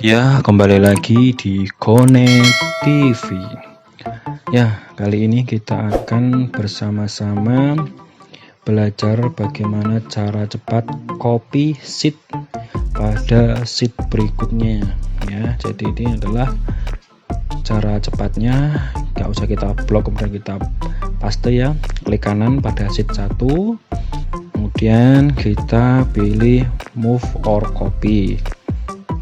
Ya, kembali lagi di Connect TV. Ya, kali ini kita akan bersama-sama belajar bagaimana cara cepat copy sheet pada sheet berikutnya. Ya, jadi ini adalah cara cepatnya. Gak usah kita blok, kemudian kita paste ya. Klik kanan pada sheet 1, kemudian kita pilih move or copy.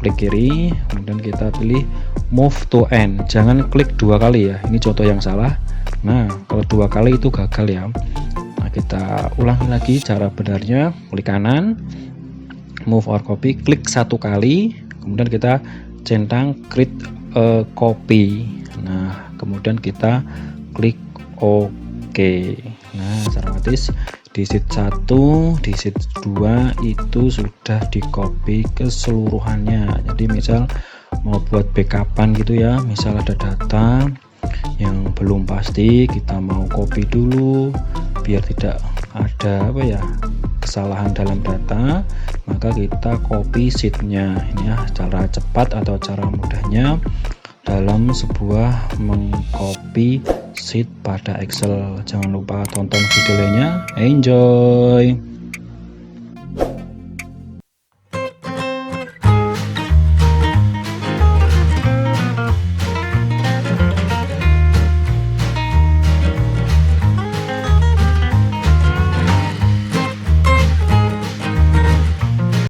Klik kiri, kemudian kita pilih move to end. Jangan klik dua kali ya, ini contoh yang salah. Nah, kalau dua kali itu gagal ya. Nah, kita ulangi lagi cara benarnya. Klik kanan, move or copy, klik satu kali, kemudian kita centang create a copy. Nah, kemudian kita klik OK. Nah, otomatis di sheet 1, di sheet 2 itu sudah di copy keseluruhannya. Jadi misal mau buat backupan gitu ya, misal ada data yang belum pasti, kita mau copy dulu biar tidak ada kesalahan dalam data, maka kita copy sheetnya. Ini ya cara cepat atau cara mudahnya dalam sebuah mengcopy sheet pada Excel. Jangan lupa tonton videonya, enjoy.